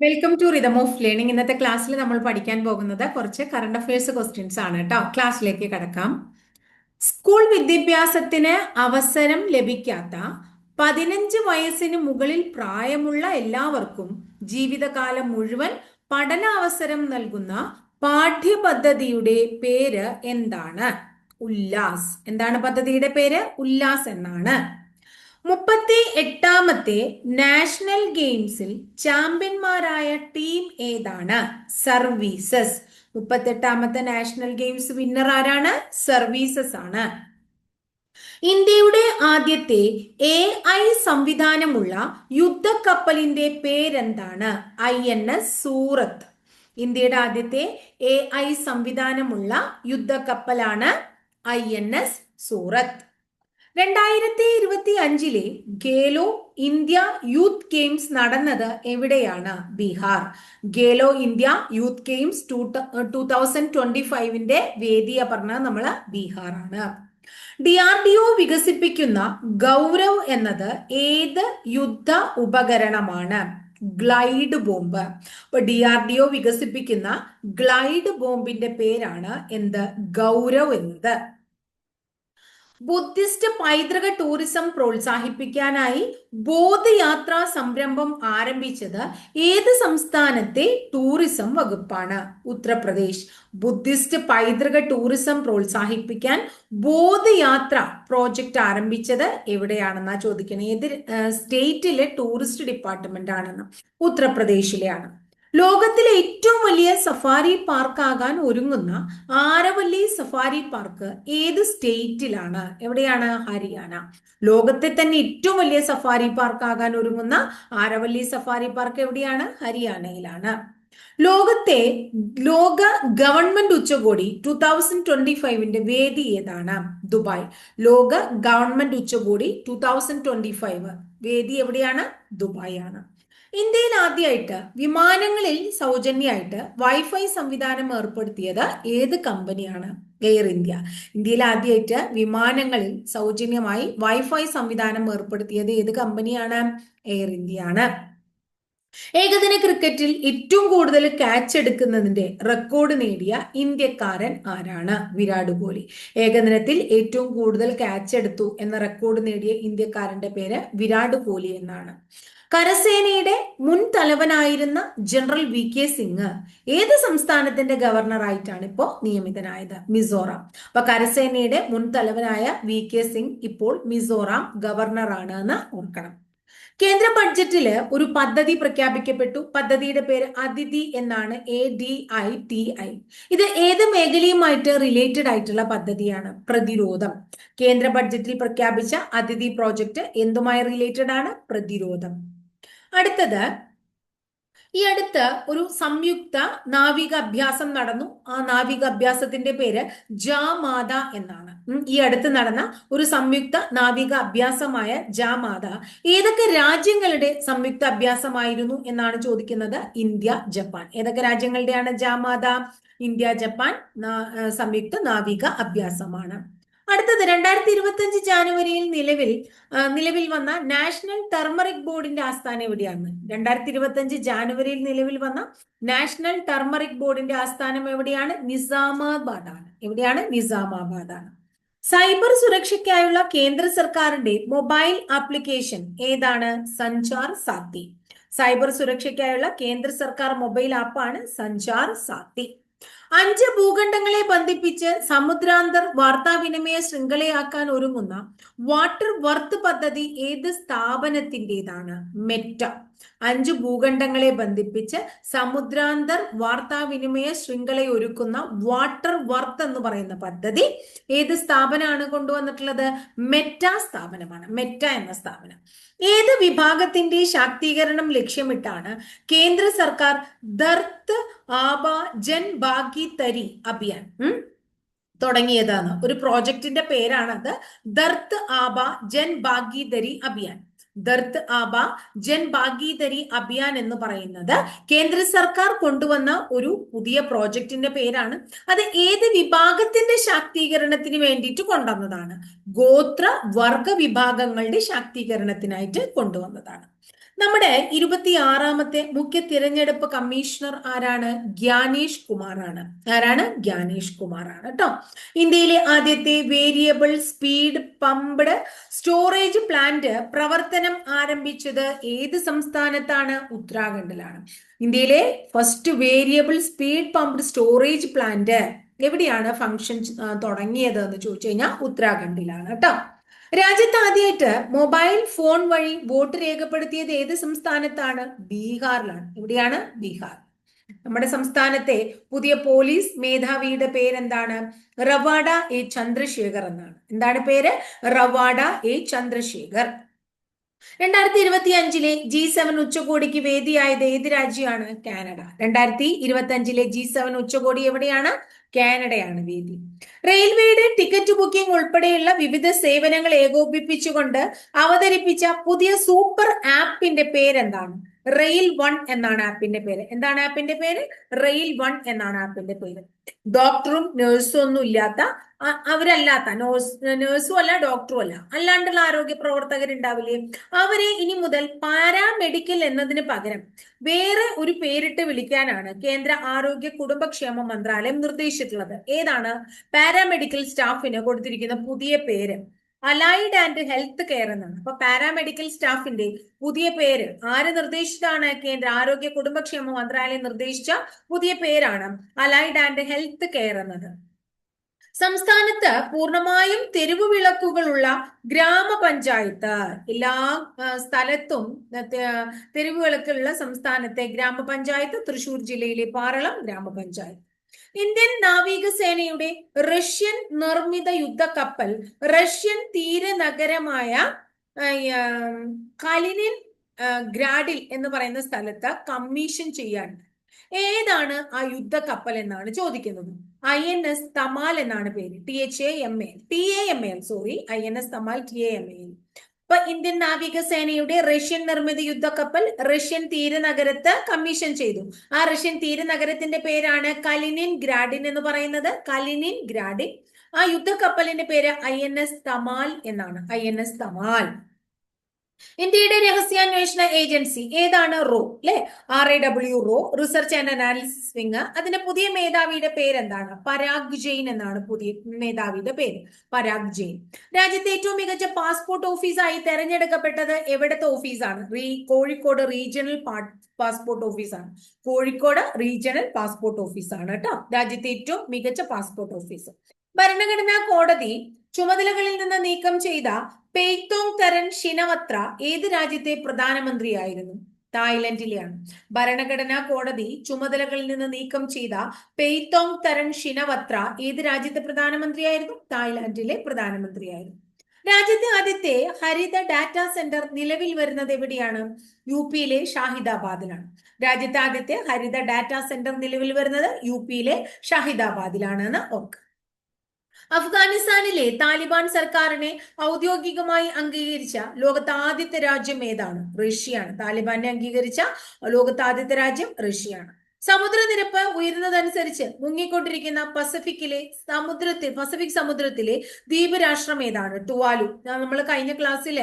Welcome to Rhythm of Learning. ഇന്നത്തെ ക്ലാസ്സിൽ നമ്മൾ പഠിക്കാൻ പോകുന്നത് കുറച്ച് കറണ്ട് അഫയേഴ്സ് ക്വസ്റ്റ്യൻസ് ആണ് കേട്ടോ. ക്ലാസ്സിലേക്ക് കടക്കാം. സ്കൂൾ വിദ്യാഭ്യാസത്തിന് അവസരം ലഭിക്കാത്ത 15 വയസ്സിന് മുകളിൽ പ്രായമുള്ള എല്ലാവർക്കും ജീവിതകാലം മുഴുവൻ പഠനാവസരം നൽകുന്ന പാഠ്യപദ്ധതിയുടെ പേര് എന്താണ്? ഉല്ലാസ്. എന്താണ് പദ്ധതിയുടെ പേര്? ഉല്ലാസ് എന്നാണ്. 38ാമത്തെ നാഷണൽ ഗെയിംസിൽ ചാമ്പ്യന്മാരായ ടീം ഏതാണ്? സർവീസസ്. 38ാമത്തെ നാഷണൽ ഗെയിംസ് വിന്നർ ആരാണ്? സർവീസസ് ആണ്. ഇന്ത്യയുടെ ആദ്യത്തെ AI സംവിധാനമുള്ള യുദ്ധക്കപ്പലിന്റെ പേരെന്താണ്? INS സൂറത്ത്. ഇന്ത്യയുടെ ആദ്യത്തെ AI സംവിധാനമുള്ള യുദ്ധക്കപ്പലാണ് INS സൂറത്ത്. 2025 ഗേലോ ഇന്ത്യ യൂത്ത് ഗെയിംസ് നടന്നത് എവിടെയാണ്? Bihar. Khelo India youth games 2025 വേദിയ പറഞ്ഞത് നമ്മള് ബീഹാറാണ്. DRDO വികസിപ്പിക്കുന്ന ഗൗരവ് എന്നത് ഏത് യുദ്ധ ഉപകരണമാണ്? Glide bomb. അപ്പൊ DRDO വികസിപ്പിക്കുന്ന ഗ്ലൈഡ് ബോംബിന്റെ പേരാണ് എന്ത്? ഗൗരവ് എന്നത്. ബുദ്ധിസ്റ്റ് പൈതൃക ടൂറിസം പ്രോത്സാഹിപ്പിക്കാനായി ബോധയാത്രാ സംരംഭം ആരംഭിച്ചത് ഏത് സംസ്ഥാനത്തെ ടൂറിസം വകുപ്പാണ്? ഉത്തർപ്രദേശ്. ബുദ്ധിസ്റ്റ് പൈതൃക ടൂറിസം പ്രോത്സാഹിപ്പിക്കാൻ ബോധയാത്ര പ്രോജക്റ്റ് ആരംഭിച്ചത് എവിടെയാണെന്നാ ചോദിക്കണേ. ഏത് സ്റ്റേറ്റിലെ ടൂറിസ്റ്റ് ഡിപ്പാർട്ട്മെന്റ് ആണെന്ന്? ഉത്തർപ്രദേശിലെയാണ്. ലോകത്തിലെ ഏറ്റവും വലിയ സഫാരി പാർക്ക് ആകാൻ ഒരുങ്ങുന്ന ആരവല്ലി സഫാരി പാർക്ക് ഏത് സ്റ്റേറ്റിലാണ്? എവിടെയാണ്? ഹരിയാന. ലോകത്തെ തന്നെ ഏറ്റവും വലിയ സഫാരി പാർക്ക് ആകാൻ ഒരുങ്ങുന്ന ആരവല്ലി സഫാരി പാർക്ക് എവിടെയാണ്? ഹരിയാനയിലാണ്. ലോക ഗവൺമെന്റ് ഉച്ചകോടി 2025 വേദി ഏതാണ്? ദുബായ്. ലോക ഗവൺമെന്റ് ഉച്ചകോടി 2025 വേദി എവിടെയാണ്? ദുബായ് ആണ്. ഇന്ത്യയിൽ ആദ്യമായിട്ട് വിമാനങ്ങളിൽ സൗജന്യമായിട്ട് വൈഫൈ സംവിധാനം ഏർപ്പെടുത്തിയത് ഏത് കമ്പനിയാണ്? Air India. ഇന്ത്യയിൽ ആദ്യമായിട്ട് വിമാനങ്ങളിൽ സൗജന്യമായി വൈഫൈ സംവിധാനം ഏർപ്പെടുത്തിയത് ഏത് കമ്പനിയാണ്? എയർ ഇന്ത്യ ആണ്. ഏകദിന ക്രിക്കറ്റിൽ ഏറ്റവും കൂടുതൽ ക്യാച്ച് എടുക്കുന്നതിന്റെ റെക്കോർഡ് നേടിയ ഇന്ത്യക്കാരൻ ആരാണ്? വിരാട് കോഹ്ലി. ഏകദിനത്തിൽ ഏറ്റവും കൂടുതൽ ക്യാച്ച് എടുത്തു എന്ന റെക്കോർഡ് നേടിയ ഇന്ത്യക്കാരന്റെ പേര് വിരാട് കോഹ്ലി എന്നാണ്. കരസേനയുടെ മുൻ തലവനായിരുന്ന ജനറൽ VK സിംഗ് ഏത് സംസ്ഥാനത്തിന്റെ ഗവർണറായിട്ടാണ് ഇപ്പോൾ നിയമിതനായത്? മിസോറാം. അപ്പൊ കരസേനയുടെ മുൻ തലവനായ VK സിംഗ് ഇപ്പോൾ മിസോറാം ഗവർണറാണ് എന്ന് ഓർക്കണം. കേന്ദ്ര ബഡ്ജറ്റില് ഒരു പദ്ധതി പ്രഖ്യാപിക്കപ്പെട്ടു. പദ്ധതിയുടെ പേര് അതിഥി എന്നാണ്. ADITI. ഇത് ഏത് മേഖലയുമായിട്ട് റിലേറ്റഡ് ആയിട്ടുള്ള പദ്ധതിയാണ്? പ്രതിരോധം. കേന്ദ്ര ബഡ്ജറ്റിൽ പ്രഖ്യാപിച്ച അതിഥി പ്രോജക്റ്റ് എന്തുമായി റിലേറ്റഡ് ആണ്? പ്രതിരോധം. അടുത്തത്, ഈ അടുത്ത് ഒരു സംയുക്ത നാവിക അഭ്യാസം നടന്നു. ആ നാവിക അഭ്യാസത്തിന്റെ പേര് ജാമാത എന്നാണ്. ഈ അടുത്ത് നടന്ന ഒരു സംയുക്ത നാവിക അഭ്യാസമായ ജാമാത ഏതൊക്കെ രാജ്യങ്ങളുടെ സംയുക്ത അഭ്യാസമായിരുന്നു എന്നാണ് ചോദിക്കുന്നത്? India, Japan. ഏതൊക്കെ രാജ്യങ്ങളുടെയാണ് ജാമാത? ഇന്ത്യ, ജപ്പാൻ സംയുക്ത നാവിക അഭ്യാസമാണ്. അടുത്തത്, 2025 ജാനുവരിയിൽ നിലവിൽ വന്ന നാഷണൽ ടർമറിക് ബോർഡിന്റെ ആസ്ഥാനം എവിടെയാണ്? 2025 ജാനുവരിയിൽ നിലവിൽ വന്ന നാഷണൽ ടർമറിക് ബോർഡിന്റെ ആസ്ഥാനം എവിടെയാണ്? നിസാമാബാദ് ആണ്. എവിടെയാണ്? നിസാമാബാദ് ആണ്. സൈബർ സുരക്ഷയ്ക്കായുള്ള കേന്ദ്ര സർക്കാരിന്റെ മൊബൈൽ ആപ്ലിക്കേഷൻ ഏതാണ്? സഞ്ചാർ സാത്തി. സൈബർ സുരക്ഷയ്ക്കായുള്ള കേന്ദ്ര സർക്കാർ മൊബൈൽ ആപ്പാണ് സഞ്ചാർ സാത്തി. 5 ഭൂഖണ്ഡങ്ങളെ ബന്ധിപ്പിച്ച് സമുദ്രാന്തർ വാർത്താവിനിമയ ശൃംഖലയാക്കാൻ ഒരുങ്ങുന്ന വാട്ടർ വർത്ത് പദ്ധതി ഏത് സ്ഥാപനത്തിൻ്റെതാണ്? മെറ്റ. 5 ഭൂഖണ്ഡങ്ങളെ ബന്ധിപ്പിച്ച് സമുദ്രാന്തർ വാർത്താവിനിമയ ശൃംഖലയൊരുക്കുന്ന വാട്ടർ വർത്ത് എന്ന് പറയുന്ന പദ്ധതി ഏത് സ്ഥാപനമാണ് കൊണ്ടുവന്നിട്ടുള്ളത്? മെറ്റ സ്ഥാപനമാണ്. മെറ്റ എന്ന സ്ഥാപനം. ഏത് വിഭാഗത്തിന്റെ ശാക്തീകരണം ലക്ഷ്യമിട്ടാണ് കേന്ദ്ര സർക്കാർ ധർത്ത് ആബ ജൻ ഭാഗീതരി അഭിയാൻ തുടങ്ങിയതാണ്? ഒരു പ്രോജക്റ്റിന്റെ പേരാണത്. ധർത്ത് ആബ ജൻ ഭാഗീദരി അഭിയാൻ. ധർത്ത് ആബ ജൻ ഭാഗീദരി അഭിയാൻ എന്ന് പറയുന്നത് കേന്ദ്ര സർക്കാർ കൊണ്ടുവന്ന ഒരു പുതിയ പ്രോജക്റ്റിന്റെ പേരാണ്. അത് ഏത് വിഭാഗത്തിന്റെ ശാക്തീകരണത്തിന് വേണ്ടിയിട്ട് കൊണ്ടുവന്നതാണ്? ഗോത്ര വർഗ വിഭാഗങ്ങളുടെ ശാക്തീകരണത്തിനായിട്ട് കൊണ്ടുവന്നതാണ്. നമ്മുടെ 26ാമത്തെ മുഖ്യ തിരഞ്ഞെടുപ്പ് കമ്മീഷണർ ആരാണ്? ഗ്യാനേഷ് കുമാർ ആണ്. ആരാണ്? ഗ്യാനേഷ് കുമാർ ആണ് കേട്ടോ. ഇന്ത്യയിലെ ആദ്യത്തെ variable speed pumped storage plant പ്രവർത്തനം ആരംഭിച്ചത് ഏത് സംസ്ഥാനത്താണ്? ഉത്തരാഖണ്ഡിലാണ്. ഇന്ത്യയിലെ first variable speed pumped storage plant എവിടെയാണ് ഫംഗ്ഷൻ തുടങ്ങിയത് എന്ന് ചോദിച്ചു കഴിഞ്ഞാൽ ഉത്തരാഖണ്ഡിലാണ് കേട്ടോ. രാജ്യത്ത് ആദ്യമായിട്ട് മൊബൈൽ ഫോൺ വഴി വോട്ട് രേഖപ്പെടുത്തിയത് ഏത് സംസ്ഥാനത്താണ്? ബീഹാറിലാണ്. എവിടെയാണ്? ബീഹാർ. നമ്മുടെ സംസ്ഥാനത്തെ പുതിയ പോലീസ് മേധാവിയുടെ പേരെന്താണ്? റവാഡ എ ചന്ദ്രശേഖർ എന്നാണ്. എന്താണ് പേര്? റവാഡ എ ചന്ദ്രശേഖർ. 2025 G7 ഉച്ചകോടിക്ക് വേദിയായത് ഏത് രാജ്യമാണ്? കാനഡ. 2025 G7 ഉച്ചകോടി എവിടെയാണ്? കാനഡയാണ് വേദി. റെയിൽവേയുടെ ടിക്കറ്റ് ബുക്കിംഗ് ഉൾപ്പെടെയുള്ള വിവിധ സേവനങ്ങൾ ഏകോപിപ്പിച്ചുകൊണ്ട് അവതരിപ്പിച്ച പുതിയ സൂപ്പർ ആപ്പിന്റെ പേരെന്താണ്? റെയിൽ 1 എന്നാണ് ആപ്പിന്റെ പേര്. എന്താണ് ആപ്പിന്റെ പേര്? റെയിൽ 1 എന്നാണ് ആപ്പിന്റെ പേര്. ഡോക്ടറും നഴ്സും ഒന്നും ഇല്ലാത്ത, അവരല്ലാത്ത, നഴ്സും അല്ല ഡോക്ടറും അല്ല, അല്ലാണ്ടുള്ള ആരോഗ്യ പ്രവർത്തകരുണ്ടാവില്ലേ, അവരെ ഇനി മുതൽ പാരാമെഡിക്കൽ എന്നതിന് പകരം വേറെ ഒരു പേരിട്ട് വിളിക്കാനാണ് കേന്ദ്ര ആരോഗ്യ കുടുംബക്ഷേമ മന്ത്രാലയം നിർദ്ദേശിച്ചിട്ടുള്ളത്. ഏതാണ്? പാരാമെഡിക്കൽ സ്റ്റാഫിന് കൊടുത്തിരിക്കുന്ന പുതിയ പേര് അലൈഡ് ആൻഡ് ഹെൽത്ത് കെയർ എന്നാണ്. അപ്പൊ പാരാമെഡിക്കൽ സ്റ്റാഫിന്റെ പുതിയ പേര് ആര് നിർദ്ദേശിച്ചതാണ്? കേന്ദ്ര ആരോഗ്യ കുടുംബക്ഷേമ മന്ത്രാലയം നിർദ്ദേശിച്ച പുതിയ പേരാണ് അലൈഡ് ആൻഡ് ഹെൽത്ത് കെയർ എന്നത്. സംസ്ഥാനത്ത് പൂർണ്ണമായും തെരുവ് വിളക്കുകളുള്ള ഗ്രാമപഞ്ചായത്ത്, എല്ലാ സ്ഥലത്തും തെരുവ് വിളക്കുള്ള സംസ്ഥാനത്തെ ഗ്രാമപഞ്ചായത്ത് തൃശൂർ ജില്ലയിലെ പാറളം ഗ്രാമപഞ്ചായത്ത്. ഇന്ത്യൻ നാവികസേനയുടെ റഷ്യൻ നിർമ്മിത യുദ്ധക്കപ്പൽ റഷ്യൻ തീരനഗരമായ കലിനിൻ ഗ്രാഡിൽ എന്ന് പറയുന്ന സ്ഥലത്ത് കമ്മീഷൻ ചെയ്യാൻ ഏതാണ് ആ യുദ്ധക്കപ്പൽ എന്നാണ് ചോദിക്കുന്നത്. INS തമാൽ എന്നാണ് പേര്. TAMAL INS Tamal TAMAL. ഇപ്പൊ ഇന്ത്യൻ നാവികസേനയുടെ റഷ്യൻ നിർമ്മിത യുദ്ധക്കപ്പൽ റഷ്യൻ തീരനഗരത്ത് കമ്മീഷൻ ചെയ്തു. ആ റഷ്യൻ തീരനഗരത്തിന്റെ പേരാണ് കലിനിൻ ഗ്രാഡിൻ എന്ന് പറയുന്നത്. കലിനിൻ ഗ്രാഡിൻ. ആ യുദ്ധക്കപ്പലിന്റെ പേര് INS തമാൽ എന്നാണ്. INS തമാൽ. ഇന്ത്യയുടെ രഹസ്യാന്വേഷണ ഏജൻസി ഏതാണ്? റോ അല്ലെ, RAW റോ, റിസർച്ച് ആൻഡ് അനാലിസിസ് വിങ്. അതിന്റെ പുതിയ മേധാവിയുടെ പേരെന്താണ്? പരാഗ് ജെയിൻ എന്നാണ് പുതിയ മേധാവിയുടെ പേര്. പരാഗ് ജെയിൻ. രാജ്യത്തെ ഏറ്റവും മികച്ച പാസ്പോർട്ട് ഓഫീസായി തെരഞ്ഞെടുക്കപ്പെട്ടത് എവിടത്തെ ഓഫീസാണ്? കോഴിക്കോട് റീജിയണൽ പാസ്പോർട്ട് ഓഫീസാണ്. കോഴിക്കോട് റീജിയണൽ പാസ്പോർട്ട് ഓഫീസാണ് കേട്ടോ രാജ്യത്തെ ഏറ്റവും മികച്ച പാസ്പോർട്ട് ഓഫീസ്. ഭരണഘടനാ കോടതി ചുമതലകളിൽ നിന്ന് നീക്കം ചെയ്ത പെയ്ത്തോങ് തരൻ ഷിനവത്ര ഏത് രാജ്യത്തെ പ്രധാനമന്ത്രിയായിരുന്നു? തായ്ലൻഡിലെയാണ്. ഭരണഘടനാ കോടതി ചുമതലകളിൽ നിന്ന് നീക്കം ചെയ്ത പെയ്ത്തോങ് തരൻ ഷിനവത്ര ഏത് രാജ്യത്തെ പ്രധാനമന്ത്രിയായിരുന്നു? തായ്ലാന്റിലെ പ്രധാനമന്ത്രിയായിരുന്നു. രാജ്യത്തെ ആദ്യത്തെ ഹരിത ഡാറ്റാ സെന്റർ നിലവിൽ വരുന്നത് എവിടെയാണ്? UP-യിലെ ഷാഹിദാബാദിലാണ്. രാജ്യത്തെ ആദ്യത്തെ ഹരിത ഡാറ്റാ സെന്റർ നിലവിൽ വരുന്നത് UP-യിലെ ഷാഹിദാബാദിലാണെന്ന് ഓർക്കുക. അഫ്ഗാനിസ്ഥാനിലെ താലിബാൻ സർക്കാരിനെ ഔദ്യോഗികമായി അംഗീകരിച്ച ലോകത്തെ ആദ്യത്തെ രാജ്യം ഏതാണ്? റഷ്യയാണ്. താലിബാനെ അംഗീകരിച്ച ലോകത്തെ ആദ്യത്തെ രാജ്യം റഷ്യയാണ്. സമുദ്രനിരപ്പ് ഉയരുന്നതനുസരിച്ച് മുങ്ങിക്കൊണ്ടിരിക്കുന്ന പസഫിക് സമുദ്രത്തിലെ ദ്വീപ് രാഷ്ട്രം ഏതാണ്? ടുവാലു. നമ്മൾ കഴിഞ്ഞ ക്ലാസ്സിൽ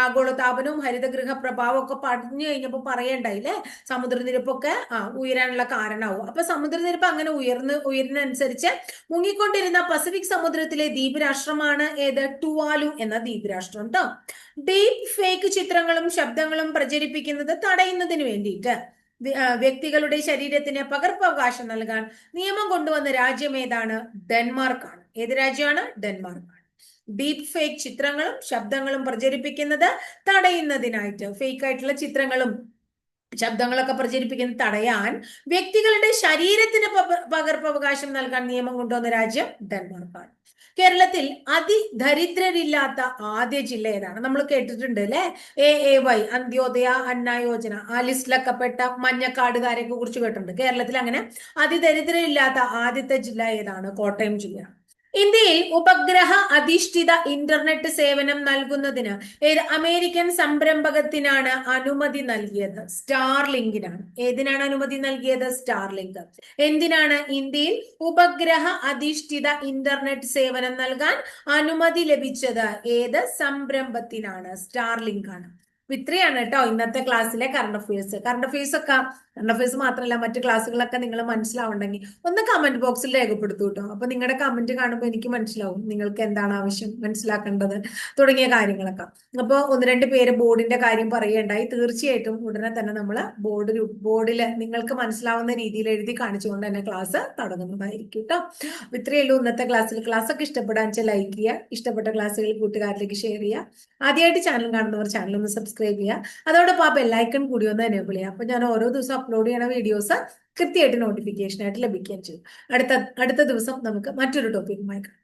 ആഗോളതാപനവും ഹരിതഗൃഹ പ്രഭാവം ഒക്കെ പഠിച്ചു കഴിഞ്ഞപ്പോൾ പറയണ്ടായില്ലേ, സമുദ്രനിരപ്പൊക്കെ ഉയരാനുള്ള കാരണമാവും. അപ്പൊ സമുദ്രനിരപ്പ് അങ്ങനെ ഉയരുന്നതനുസരിച്ച് മുങ്ങിക്കൊണ്ടിരുന്ന പസഫിക് സമുദ്രത്തിലെ ദ്വീപ് രാഷ്ട്രമാണ് ഏത്? ടുവാലു എന്ന ദ്വീപ് രാഷ്ട്രം കേട്ടോ. ഡീപ് ഫേക്ക് ചിത്രങ്ങളും ശബ്ദങ്ങളും പ്രചരിപ്പിക്കുന്നത് തടയുന്നതിന് വേണ്ടിയിട്ട് വ്യക്തികളുടെ ശരീരത്തിന് പകർപ്പവകാശം നൽകാൻ നിയമം കൊണ്ടുവന്ന രാജ്യം ഏതാണ്? ഡെൻമാർക്കാണ്. ഏത് രാജ്യമാണ്? ഡെൻമാർക്കാണ്. ഡീപ് ഫേക്ക് ചിത്രങ്ങളും ശബ്ദങ്ങളും പ്രചരിപ്പിക്കുന്നത് തടയുന്നതിനായിട്ട്, ഫേക്ക് ആയിട്ടുള്ള ചിത്രങ്ങളും ശബ്ദങ്ങളൊക്കെ പ്രചരിപ്പിക്കുന്നത് തടയാൻ വ്യക്തികളുടെ ശരീരത്തിന് പകർപ്പവകാശം നൽകാൻ നിയമം കൊണ്ടുവന്ന രാജ്യം ഡെൻമാർക്കാണ്. കേരളത്തിൽ അതിദരിദ്രരില്ലാത്ത ആദ്യ ജില്ല ഏതാണ്? നമ്മൾ കേട്ടിട്ടുണ്ട് അല്ലെ, AAY അന്ത്യോദയ അന്ന യോജന. ആ ലിസ്റ്റിലൊക്കെ പെട്ട മഞ്ഞക്കാടുകാരെയൊക്കെ കുറിച്ച് കേട്ടിട്ടുണ്ട്. കേരളത്തിൽ അങ്ങനെ അതിദരിദ്രരില്ലാത്ത ആദ്യത്തെ ജില്ല ഏതാണ്? കോട്ടയം ജില്ല. ഇന്ത്യയിൽ ഉപഗ്രഹ അധിഷ്ഠിത ഇന്റർനെറ്റ് സേവനം നൽകുന്നതിന് അമേരിക്കൻ സംരംഭകത്തിനാണ് അനുമതി നൽകിയത്? സ്റ്റാർലിങ്കിനാണ്. ഏതിനാണ് അനുമതി നൽകിയത്? സ്റ്റാർലിങ്ക്. എന്തിനാണ് ഇന്ത്യയിൽ ഉപഗ്രഹ അധിഷ്ഠിത ഇന്റർനെറ്റ് സേവനം നൽകാൻ അനുമതി ലഭിച്ചത്? ഏത് സംരംഭത്തിനാണ്? സ്റ്റാർലിങ്ക് ആണ്. ഇത്രയാണ് കേട്ടോ ഇന്നത്തെ ക്ലാസ്സിലെ കറണ്ട് അഫയേഴ്സ്. കറണ്ട് അഫയേഴ്സ് മാത്രമല്ല മറ്റു ക്ലാസ്സുകളൊക്കെ നിങ്ങൾ മനസ്സിലാവുണ്ടെങ്കിൽ ഒന്ന് കമന്റ് ബോക്സിൽ രേഖപ്പെടുത്തൂ കേട്ടോ. അപ്പൊ നിങ്ങളുടെ കമന്റ് കാണുമ്പോൾ എനിക്ക് മനസ്സിലാവും നിങ്ങൾക്ക് എന്താണ് ആവശ്യം, മനസ്സിലാക്കേണ്ടത് തുടങ്ങിയ കാര്യങ്ങളൊക്കെ. അപ്പോൾ ഒന്ന് രണ്ട് പേര് ബോർഡിന്റെ കാര്യം പറയുകയുണ്ടായി. തീർച്ചയായിട്ടും ഉടനെ തന്നെ നമ്മൾ ബോർഡിൽ നിങ്ങൾക്ക് മനസ്സിലാവുന്ന രീതിയിൽ എഴുതി കാണിച്ചുകൊണ്ട് തന്നെ ക്ലാസ് തുടങ്ങുന്നതായിരിക്കും കേട്ടോ. ഇത്രയേ ഉള്ളൂ ഇന്നത്തെ ക്ലാസ്സിൽ. ക്ലാസ് ഒക്കെ ഇഷ്ടപ്പെടാൻ വെച്ചാൽ ലൈക്ക് ചെയ്യുക, ഇഷ്ടപ്പെട്ട ക്ലാസ്സുകൾ കൂട്ടുകാരിലേക്ക് ഷെയർ ചെയ്യുക. ആദ്യമായിട്ട് ചാനൽ കാണുന്നവർ ചാനൽ ഒന്ന് സബ്സ്ക്രൈബ് ചെയ്യുക. അതോടൊപ്പം ആ ബെല്ലൈക്കൺ കൂടി ഒന്ന് എനേബിൾ ചെയ്യുക. അപ്പൊ ഞാൻ ഓരോ ദിവസം അപ്ലോഡ് ചെയ്യണ വീഡിയോസ് കൃത്യമായിട്ട് നോട്ടിഫിക്കേഷൻ ആയിട്ട് ലഭിക്കുകയും ചെയ്യും. അടുത്ത ദിവസം നമുക്ക് മറ്റൊരു ടോപ്പിക്കുമായി കാണാം.